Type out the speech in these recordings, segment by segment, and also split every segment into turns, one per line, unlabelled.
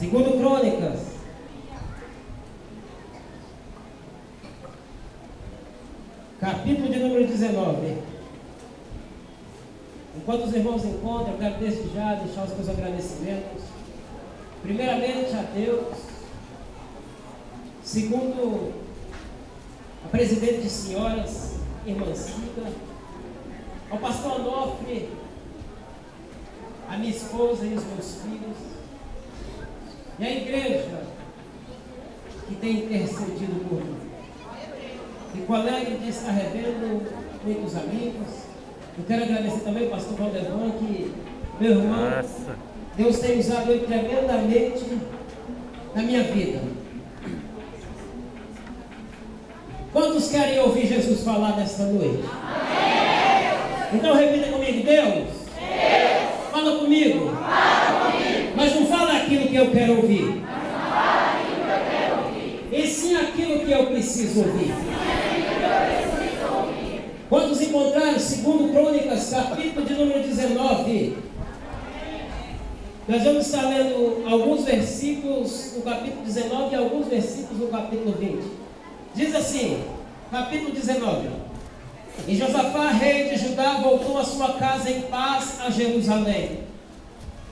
Segundo Crônicas, capítulo de número 19. Enquanto os irmãos encontram, eu quero desde já deixar os meus agradecimentos. Primeiramente a Deus, segundo a presidente de senhoras, irmã Cida, ao pastor Onofre, a minha esposa e os meus filhos, e a igreja que tem intercedido por mim. Fico alegre de estar revendo muitos amigos. Eu quero agradecer também ao pastor Valdevan, que, meu irmão, Deus tem usado ele tremendamente na minha vida. Quantos querem ouvir Jesus falar nesta noite? Então repita comigo: Deus, fala comigo. Mas não fala aquilo que eu quero ouvir, e sim aquilo que eu preciso ouvir. Quantos encontraram segundo Crônicas, capítulo de número 19? Nós vamos estar lendo alguns versículos no capítulo 19 e alguns versículos no capítulo 20. Diz assim, capítulo 19: E Josafá, rei de Judá, voltou a sua casa em paz a Jerusalém.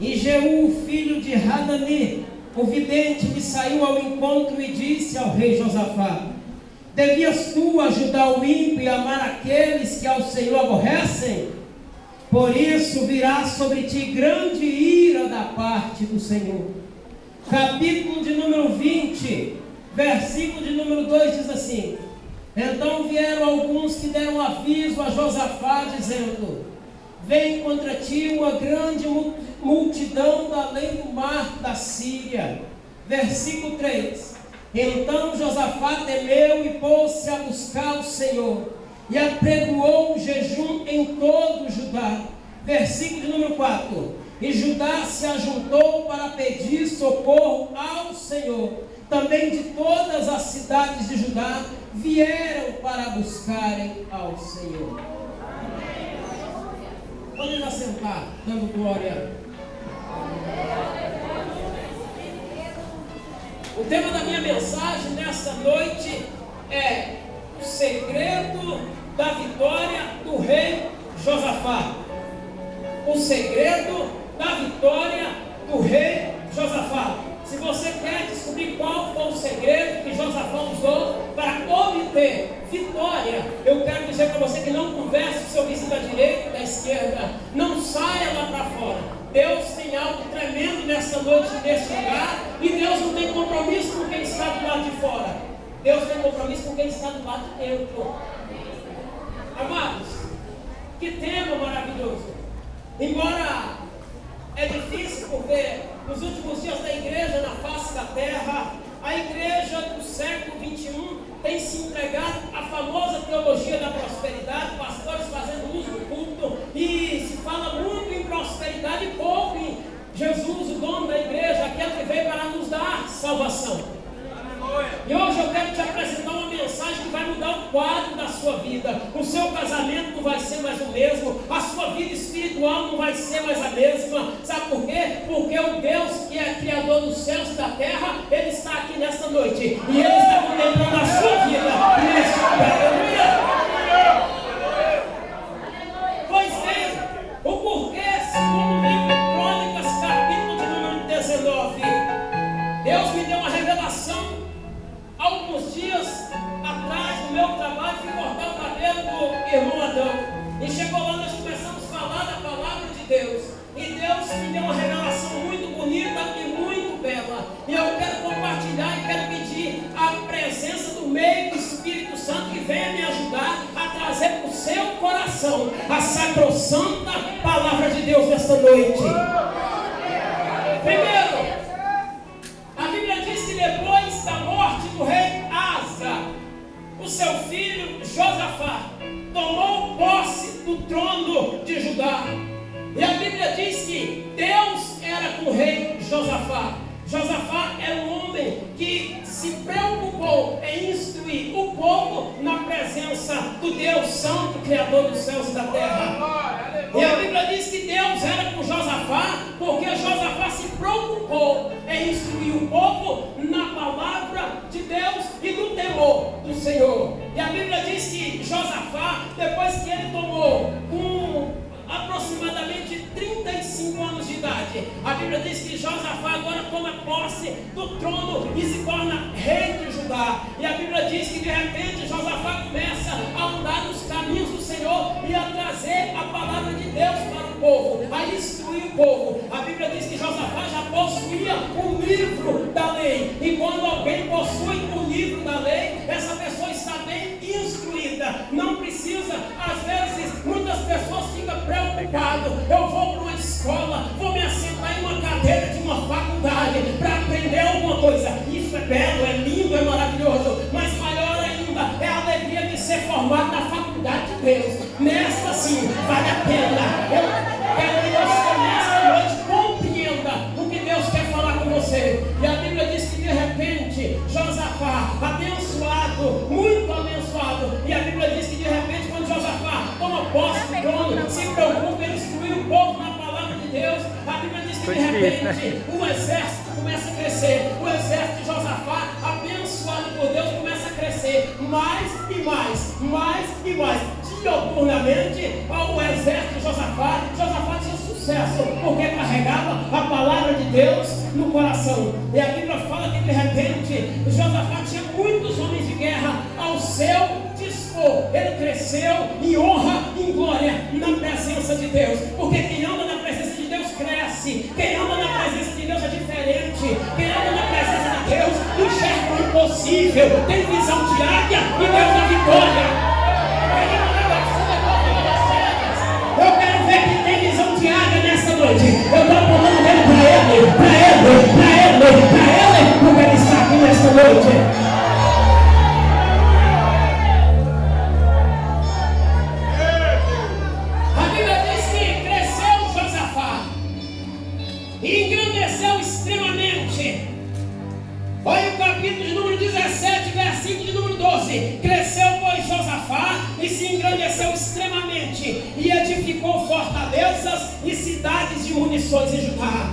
E Jeú, filho de Hanani, o vidente, lhe saiu ao encontro e disse ao rei Josafá: Devias tu ajudar o ímpio e amar aqueles que ao Senhor aborrecem? Por isso virá sobre ti grande ira da parte do Senhor. Capítulo de número 20, versículo de número 2 diz assim: Então vieram alguns que deram aviso a Josafá, dizendo: Vem contra ti uma grande multidão da além do mar da Síria. Versículo 3: Então Josafá temeu e pôs-se a buscar o Senhor, e apregoou um jejum em todo o Judá. Versículo de número 4: E Judá se ajuntou para pedir socorro ao Senhor. Também de todas as cidades de Judá vieram para buscarem ao Senhor. Podem assentar, dando glória. O tema da minha mensagem nesta noite é o segredo da vitória do rei Josafá. O segredo da vitória do rei Josafá. Se você quer descobrir qual foi o segredo que Josafá usou para obter vitória, eu quero dizer para você que não converse com seu vizinho da direita e da esquerda. Não saia lá para fora. Deus tem algo tremendo nessa noite, nesse lugar. E Deus não tem compromisso com quem está do lado de fora. Deus tem compromisso com quem está do lado de dentro. Amados, que tema maravilhoso. Embora é difícil porque nos últimos dias da igreja na face da terra, a igreja do século 21 tem se entregado à famosa teologia da prosperidade, pastores fazendo uso do culto, e se fala muito em prosperidade e pouco em Jesus, o dono da igreja, aquele que veio para nos dar salvação. E hoje eu quero te apresentar uma mensagem que vai mudar o quadro da sua vida. O seu casamento não vai ser mais o mesmo, a sua vida espiritual não vai ser mais a mesma. Sabe por quê? Porque o Deus que é criador dos céus e da terra, Ele está aqui nesta noite, e Ele está contemplando a sua vida neste lugar. Pois bem, o porquê, segundo o livro de Crônicas, capítulo de número 19, Deus me deu uma revelação alguns dias atrás no meu trabalho. Fui cortar o cabelo do irmão Adão, e chegou lá, nós começamos a falar da palavra de Deus, e Deus me deu uma revelação muito bonita e muito bela, e eu quero compartilhar e quero pedir a presença do meio do Espírito Santo que venha me ajudar a trazer para o seu coração a sacrossanta palavra de Deus nesta noite. Primeiro, a Bíblia diz que depois da morte do rei Asa, o seu filho Josafá tomou posse do trono de Judá. E a Bíblia diz que Deus era com o rei Josafá. Josafá era um homem que se preocupou em instruir o povo na presença do Deus Santo, Criador dos céus e da terra. E a Bíblia diz que Deus era com Josafá, porque Josafá se preocupou em instruir A Bíblia diz que Josafá agora toma posse do trono e se torna rei de Judá. E a Bíblia diz que de repente Josafá começa a andar nos caminhos do Senhor e a trazer a palavra de Deus para o povo, a instruir o povo. A Bíblia diz que Josafá já possuía o livro da lei. E quando alguém possui o livro da lei, essa pessoa está bem instruída. Não precisa, às vezes, muitas pessoas ficam preocupadas. Eu vou para uma escola, vou me assentar em uma cadeira de uma faculdade para aprender alguma coisa. Isso é belo, é lindo, é maravilhoso. Mas maior ainda é a alegria de ser formado na faculdade de Deus. Nesta sim, vale a pena. Eu quero que você nesta noite compreenda o que Deus quer falar com você. E a Bíblia diz que de repente Josafá, abençoado, muito abençoado, e a Bíblia diz que de repente quando Josafá toma posse do trono, se preocupa em instruir o povo na palavra de Deus. A Bíblia diz que de repente o exército começa a crescer. O exército de Josafá, abençoado por Deus, começa a crescer mais e mais, mais e mais. Dioturnamente, o exército de Josafá tinha sucesso, porque carregava a palavra de Deus no coração. E a Bíblia fala que de repente Josafá tinha muitos homens de guerra ao seu dispor. Ele cresceu em honra e em glória na presença de Deus, porque quem anda na presença de Deus cresce. Quem anda na presença de Deus é diferente. Quem anda na presença de Deus enxerga o impossível, tem visão de águia e Deus é vitória. Eu quero ver quem tem visão de águia nessa noite. Eu estou apontando dele para ele, porque ele está aqui nesta noite. A Bíblia diz que cresceu Josafá e engrandeceu extremamente. Olha o capítulo de número 17, versículo de número 12. Cresceu, pois, Josafá e se engrandeceu extremamente, e edificou fortalezas e cidades de munições em Judá.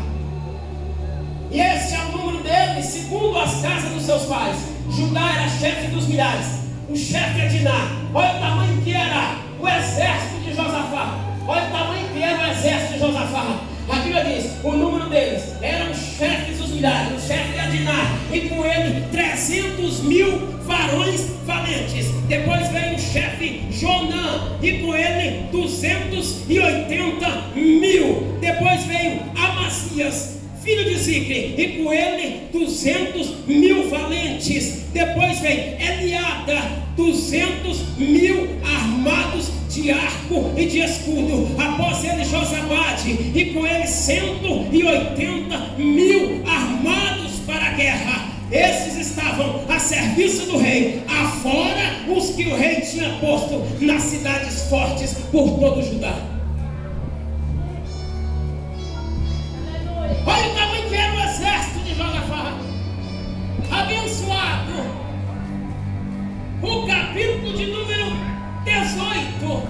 E este é o número dele, segundo as casas dos seus pais. Judá era chefe dos milhares, o chefe é Diná. Olha o tamanho que era o exército de Josafá. Olha o tamanho que era o exército de Josafá. A Bíblia diz, o número deles eram chefes dos milhares, o chefe era Diná, e com ele 300.000 varões valentes. Depois veio o chefe Jonã, e com ele 280.000. Depois veio Amazias, filho de Zicre, e com ele 200.000 valentes. Depois veio Eliada, 200.000 armados de arco e de escudo. Após ele Josabade, e com ele 180.000 armados para a guerra. Esses estavam a serviço do rei, afora os que o rei tinha posto nas cidades fortes por todo Judá. Olha o tamanho que era o exército de Josafá. Abençoado. O capítulo de número 18.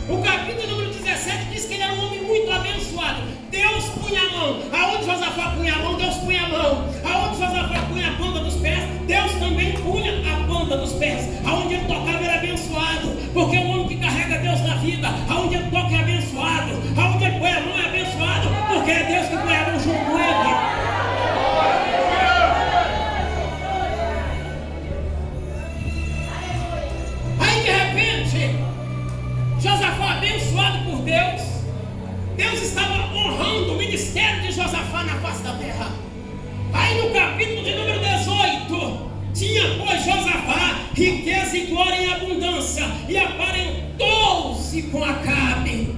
O capítulo número 17 diz que ele era um homem muito abençoado. Deus punha a mão. Aonde Josafá punha a mão, Deus punha a mão. Aonde Josafá punha a ponta dos pés, Deus também punha a ponta dos pés. Aonde ele tocava era abençoado, porque o homem que carrega Deus na vida, aonde ele toca é abençoado. Aonde ele põe a mão é abençoado, porque é Deus que põe a mão junto com ele. Aí de repente Josafá, abençoado por Deus, Deus estava honrando o ministério de Josafá na face da terra. Aí no capítulo de número 18, tinha, pois, Josafá riqueza e glória em abundância, e aparentou-se com Acabe.